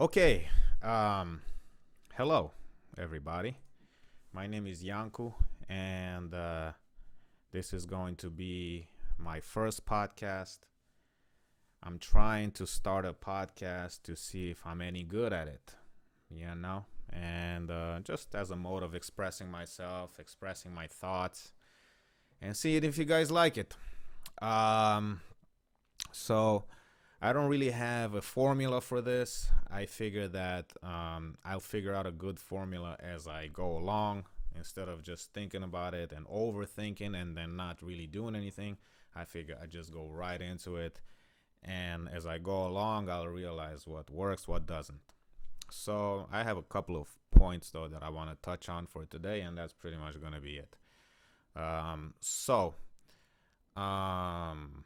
Okay. Um, Hello, everybody. My name is Yanku, and this is going to be my first podcast. I'm trying to start a podcast to see if I'm any good at it, and just as a mode of expressing myself, expressing my thoughts, and seeing if you guys like it. Um, so I don't really have a formula for this. I figure that I'll figure out a good formula as I go along instead of just thinking about it and overthinking and then not really doing anything. I figure I just go right into it. And as I go along, I'll realize what works, what doesn't. So I have a couple of points though that I want to touch on for today, and that's pretty much going to be it. Um, so, um,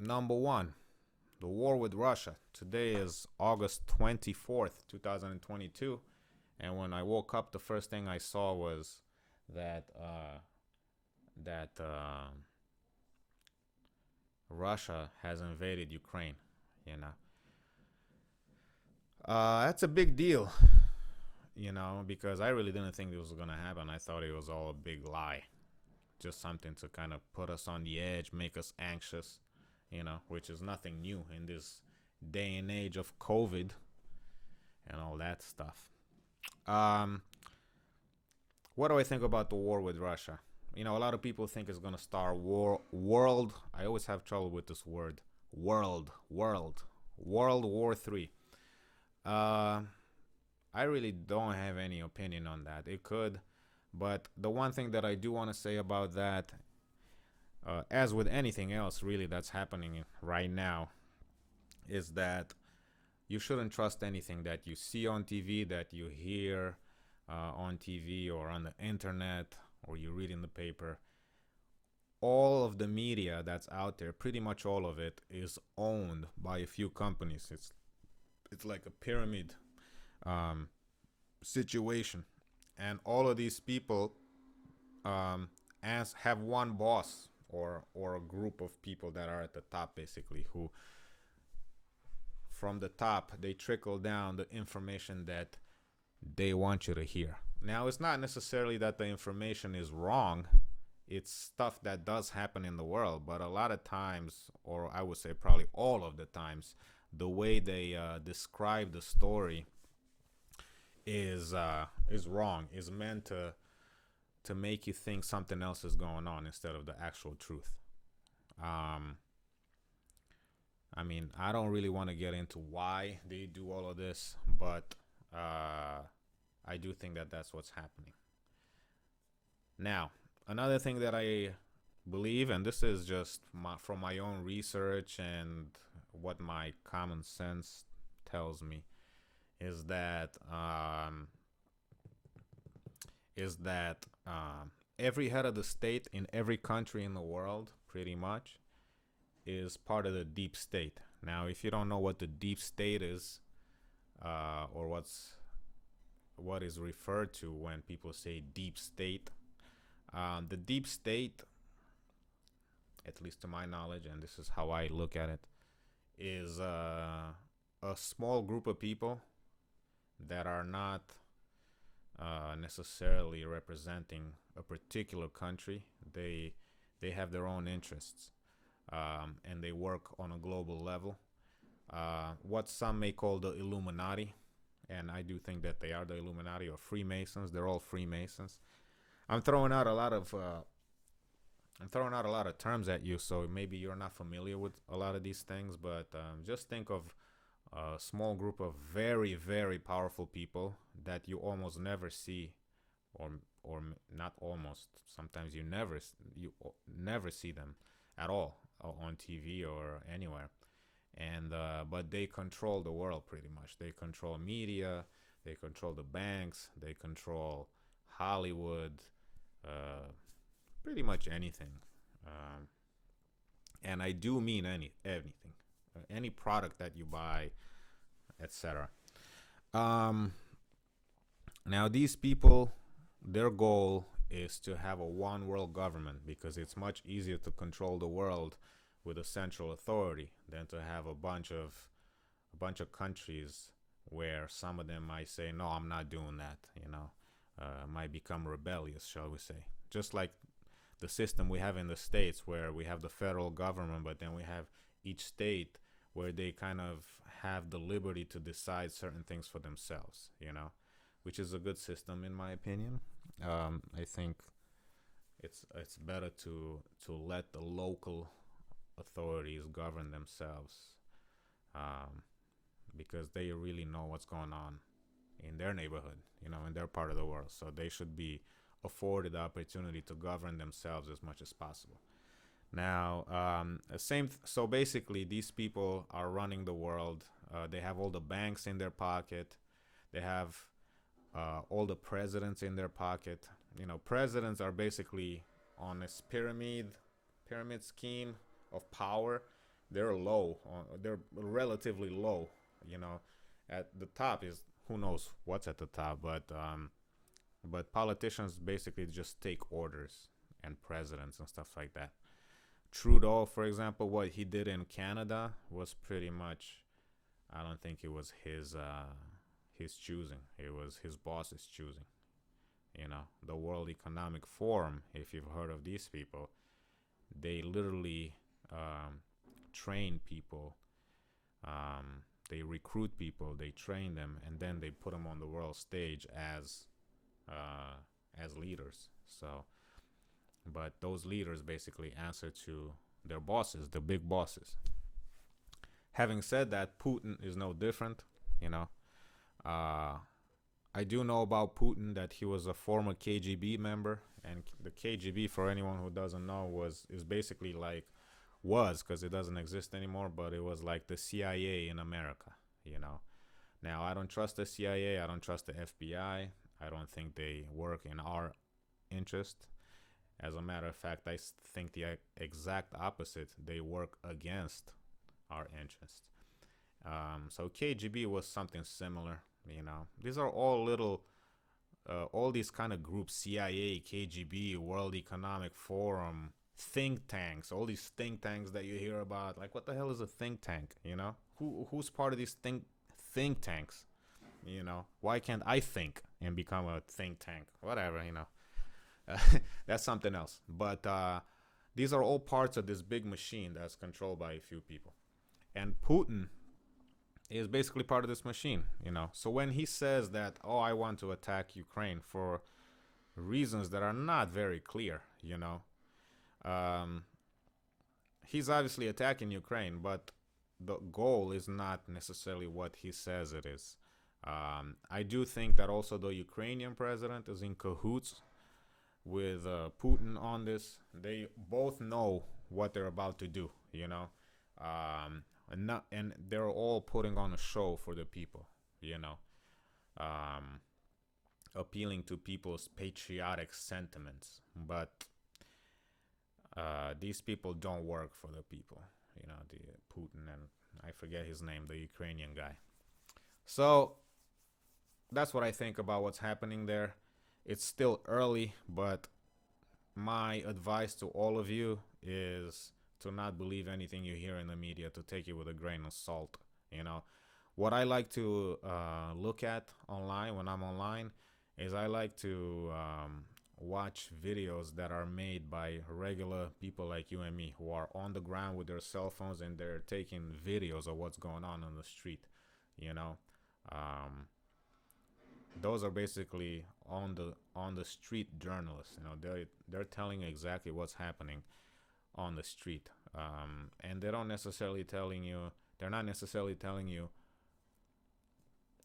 Number one, the war with Russia. Today is August 24th, 2022. And when I woke up, the first thing I saw was that Russia has invaded Ukraine. You know, that's a big deal. Because I really didn't think it was gonna happen. I thought it was all a big lie, just something to kind of put us on the edge, make us anxious. Which is nothing new in this day and age of COVID and all that stuff. Um, what do I think about the war with Russia? A lot of people think it's gonna start world. I always have trouble with this word, World War Three. Uh, I really don't have any opinion on that. It could, but the one thing that I do want to say about that, as with anything else really that's happening right now, is that you shouldn't trust anything that you see on TV, that you hear on TV or on the internet, or you read in the paper. All of the media that's out there, pretty much all of it, is owned by a few companies. It's like a pyramid um, situation, and all of these people as have one boss, or a group of people that are at the top, basically, who from the top they trickle down the information that they want you to hear. Now, it's not necessarily that the information is wrong. It's stuff that does happen in the world, but a lot of times, or I would say probably all of the times, the way they describe the story is wrong. Is meant to make you think something else is going on instead of the actual truth. Um, I mean, I don't really want to get into why they do all of this, but I do think that that's what's happening. Now, another thing that I believe, and this is just from my own research and what my common sense tells me, is that every head of the state in every country in the world, pretty much, is part of the deep state. Now, if you don't know what the deep state is, or what is referred to when people say deep state, the deep state, at least to my knowledge, and this is how I look at it, is a small group of people that are not necessarily representing a particular country. They have their own interests, and they work on a global level. What some may call the Illuminati, and I do think that they are the Illuminati, or Freemasons. They're all Freemasons. I'm throwing out a lot of terms at you, so maybe you're not familiar with a lot of these things. But just think of a small group of very, very powerful people that you almost never see, or not almost. Sometimes you never see them at all on TV or anywhere. And but they control the world pretty much. They control media. They control the banks. They control Hollywood. Pretty much anything. Um, and I do mean anything, any product that you buy, etc. Um, Now, these people, their goal is to have a one world government, because it's much easier to control the world with a central authority than to have a bunch of countries where some of them might say, no, I'm not doing that, might become rebellious, shall we say. Just like the system we have in the States, where we have the federal government, but then we have each state where they kind of have the liberty to decide certain things for themselves, which is a good system in my opinion. I think it's better to let the local authorities govern themselves, um, because they really know what's going on in their neighborhood, in their part of the world. So they should be afforded the opportunity to govern themselves as much as possible. Now, so basically, these people are running the world. They have all the banks in their pocket. They have all the presidents in their pocket. Presidents are basically on this pyramid scheme of power. They're low. They're relatively low. At the top is who knows what's at the top, but politicians basically just take orders, and presidents and stuff like that. Trudeau, for example, what he did in Canada was pretty much, I don't think it was his choosing. It was his boss's choosing. The World Economic Forum, if you've heard of these people, they literally train people. They recruit people, they train them, and then they put them on the world stage as leaders. So, but those leaders basically answer to their bosses, the big bosses. Having said that, Putin is no different. I do know about Putin that he was a former KGB member, and the KGB, for anyone who doesn't know, is basically like, because it doesn't exist anymore, but it was like the CIA in America. Now, I don't trust the CIA. I don't trust the FBI. I don't think they work in our interest. As a matter of fact, I think the exact opposite. They work against our interest. So KGB was something similar. These are all all these kind of groups: CIA, KGB, World Economic Forum, think tanks. All these think tanks that you hear about. Like, what the hell is a think tank? Who's part of these think tanks? Why can't I think and become a think tank? Whatever. That's something else. But these are all parts of this big machine that's controlled by a few people. And Putin is basically part of this machine, So when he says that, I want to attack Ukraine for reasons that are not very clear, he's obviously attacking Ukraine, but the goal is not necessarily what he says it is. I do think that also the Ukrainian president is in cahoots with Putin on this. They both know what they're about to do, and they're all putting on a show for the people, appealing to people's patriotic sentiments. But these people don't work for the people, the Putin, and I forget his name, the Ukrainian guy. So that's what I think about what's happening there. It's still early, but my advice to all of you is to not believe anything you hear in the media, to take it with a grain of salt. What I like to look at online when I'm online is I like to watch videos that are made by regular people like you and me, who are on the ground with their cell phones, and they're taking videos of what's going on the street. Those are basically on the street journalists. They're telling you exactly what's happening on the street, and they're not necessarily telling you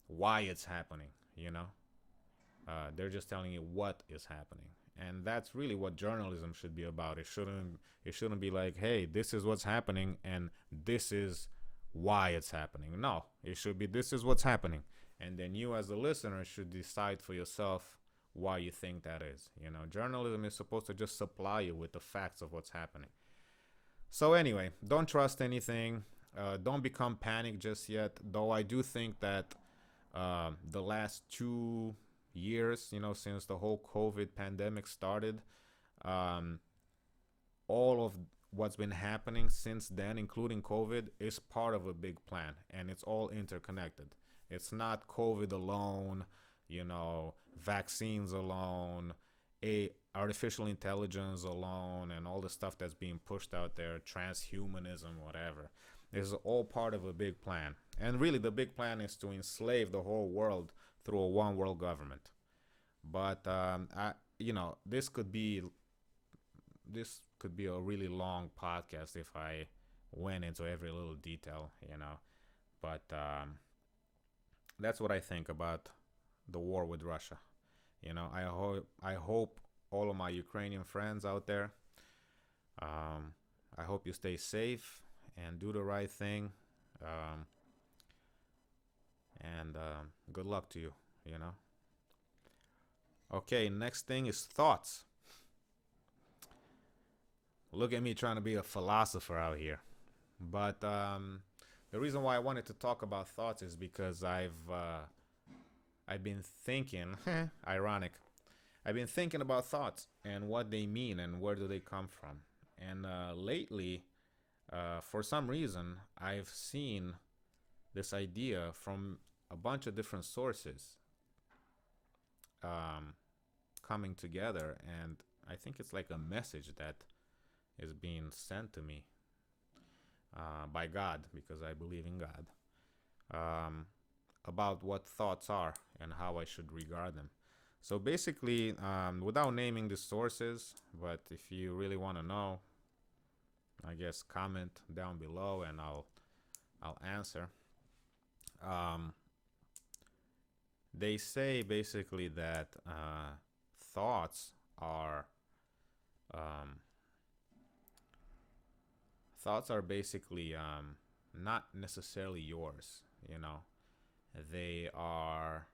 why it's happening. They're just telling you what is happening, and that's really what journalism should be about. It shouldn't be like, hey, this is what's happening and this is why it's happening. No, it should be, this is what's happening, and then you as a listener should decide for yourself why you think that is. Journalism is supposed to just supply you with the facts of what's happening. So anyway, don't trust anything. Don't become panicked just yet, though I do think that the last 2 years, since the whole COVID pandemic started, all of what's been happening since then, including COVID, is part of a big plan, and it's all interconnected. It's not COVID alone, vaccines alone, a artificial intelligence alone, and all the stuff that's being pushed out there, transhumanism, whatever. This is all part of a big plan. And really, the big plan is to enslave the whole world through a one world government. But this could be a really long podcast if I went into every little detail. But that's what I think about the war with Russia. I hope all of my Ukrainian friends out there. I hope you stay safe and do the right thing. Um, and good luck to you. You know. Okay, next thing is thoughts. Look at me trying to be a philosopher out here. But the reason why I wanted to talk about thoughts is because I've been thinking, ironic. I've been thinking about thoughts and what they mean and where do they come from. And lately, for some reason, I've seen this idea from a bunch of different sources um, coming together, and I think it's like a message that is being sent to me by God, because I believe in God, about what thoughts are and how I should regard them. So basically, without naming the sources, but if you really want to know, I guess comment down below and I'll answer. Um, they say basically that thoughts are um, thoughts are basically not necessarily yours. They are.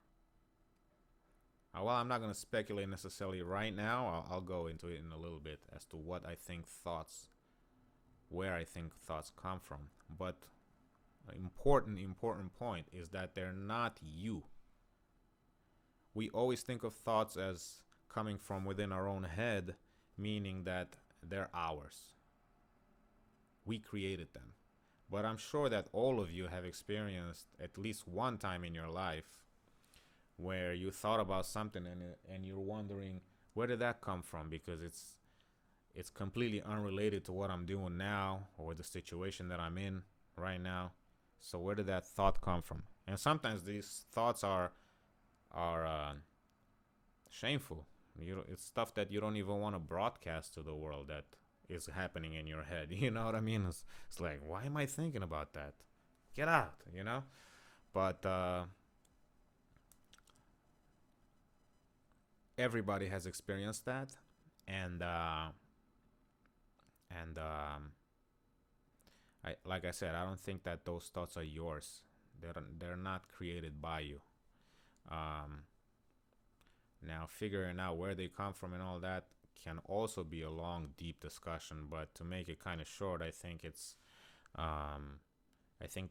Well, I'm not going to speculate necessarily right now. I'll go into it in a little bit as to what I think thoughts, where I think thoughts come from. But an important point is that they're not you. We always think of thoughts as coming from within our own head, meaning that they're ours. We created them. But I'm sure that all of you have experienced at least one time in your life where you thought about something and you're wondering, where did that come from, because it's completely unrelated to what I'm doing now or the situation that I'm in right now. So where did that thought come from? And sometimes these thoughts are shameful. It's stuff that you don't even want to broadcast to the world that is happening in your head. You know what I mean? It's like, why am I thinking about that? Get out. But everybody has experienced that, and like I said, I don't think that those thoughts are yours. They're not created by you. Um, Now, figuring out where they come from and all that can also be a long, deep discussion. But to make it kind of short, I think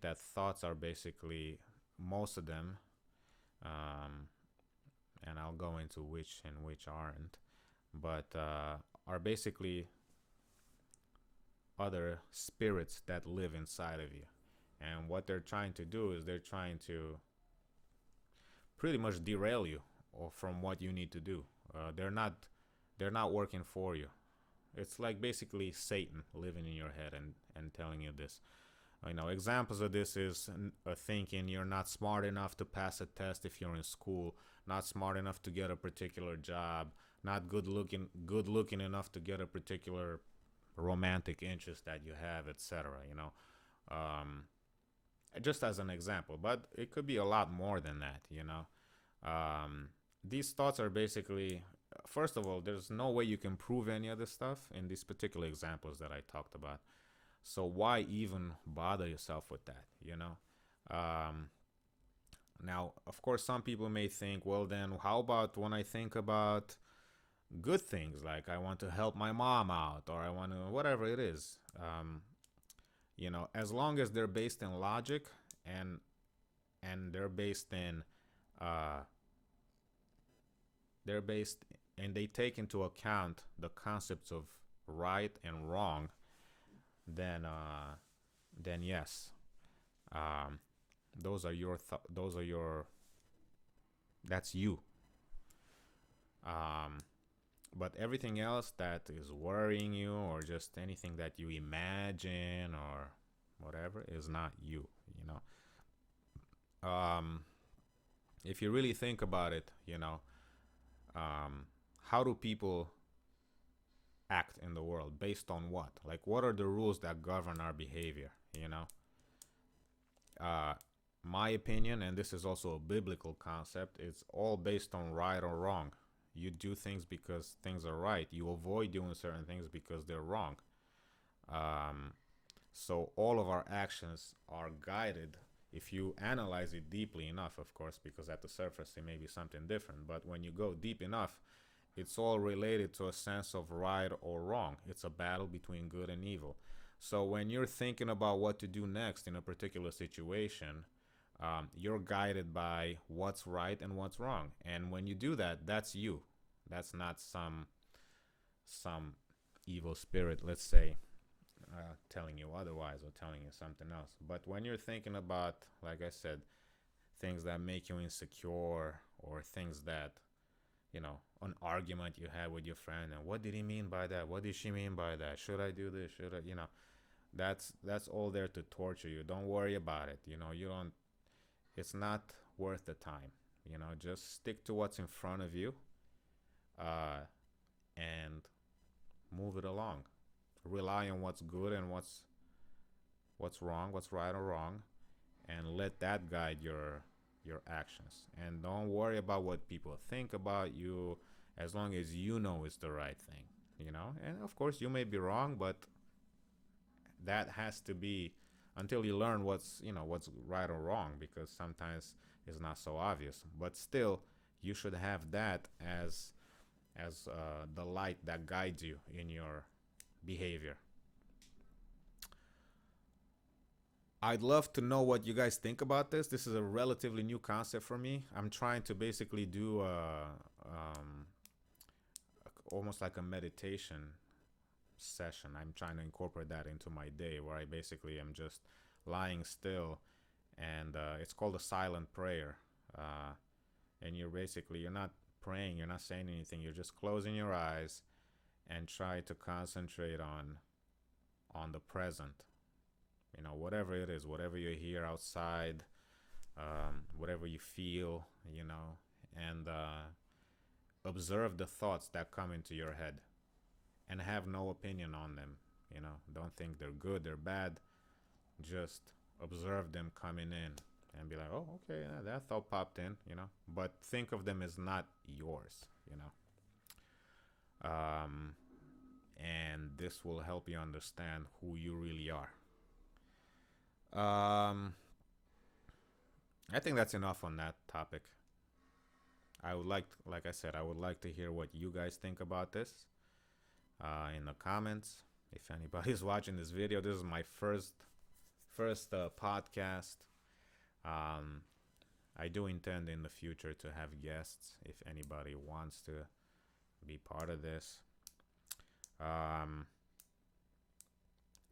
that thoughts are basically, most of them, um, and I'll go into which and which aren't, but are basically other spirits that live inside of you. And what they're trying to do is they're trying to pretty much derail you or from what you need to do. They're not working for you. It's like basically Satan living in your head and telling you this. Examples of this is thinking you're not smart enough to pass a test if you're in school, not smart enough to get a particular job, not good looking enough to get a particular romantic interest that you have, etc. Um, just as an example, but it could be a lot more than that. These thoughts are basically, first of all, there's no way you can prove any of this stuff in these particular examples that I talked about. So why even bother yourself with that? Now, of course, some people may think, well, then how about when I think about good things, like I want to help my mom out, or I want to, whatever it is. As long as they're based in logic and uh, they're based and they take into account the concepts of right and wrong, then yes, um, those are your those are your that's you. Um, but everything else that is worrying you, or just anything that you imagine or whatever, is not you. You know, if you really think about it, how do people act in the world based on what? Like, what are the rules that govern our behavior? You know, uh, my opinion, and this is also a biblical concept, it's all based on right or wrong. You do things because things are right. You avoid doing certain things because they're wrong. Um, so all of our actions are guided, if you analyze it deeply enough, of course, because at the surface it may be something different. But when you go deep enough, it's all related to a sense of right or wrong. It's a battle between good and evil. So when you're thinking about what to do next in a particular situation, you're guided by what's right and what's wrong. And when you do that, that's you. That's not some evil spirit, let's say, telling you otherwise or telling you something else. But when you're thinking about, like I said, things that make you insecure, or things that, an argument you had with your friend, and what did he mean by that? What did she mean by that? Should I do this? Should I, that's all there to torture you. Don't worry about it. You don't, it's not worth the time. Just stick to what's in front of you, uh, and move it along. Rely on what's good and what's wrong, what's right or wrong, and let that guide your actions. And don't worry about what people think about you, as long as you know it's the right thing. And of course you may be wrong, but that has to be, until you learn what's right or wrong, because sometimes it's not so obvious. But still, you should have that as the light that guides you in your behavior. I'd love to know what you guys think about this. This is a relatively new concept for me. I'm trying to basically do almost like a meditation session. I'm trying to incorporate that into my day, where I basically am just lying still, and it's called a silent prayer. And you're not praying, you're not saying anything. You're just closing your eyes and try to concentrate on the present. Whatever it is, whatever you hear outside, whatever you feel, and observe the thoughts that come into your head, and have no opinion on them. Don't think they're good, they're bad. Just observe them coming in and be like, oh, okay, yeah, that thought popped in, but think of them as not yours. And this will help you understand who you really are. I think that's enough on that topic. Like I said, I would like to hear what you guys think about this in the comments. If anybody's watching this video, this is my first podcast. I do intend in the future to have guests if anybody wants to be part of this.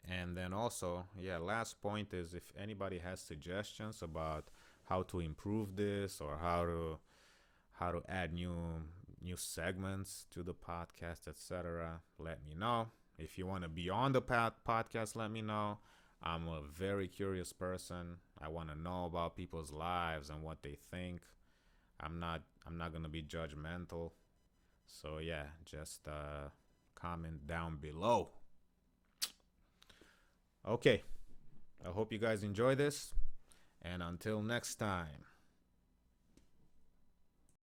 And then also, last point is, if anybody has suggestions about how to improve this, or how to add new segments to the podcast, etc., let me know. If you want to be on the podcast, let me know. I'm a very curious person. I want to know about people's lives and what they think. I'm not going to be judgmental. So just comment down below. Okay. I hope you guys enjoy this, and until next time.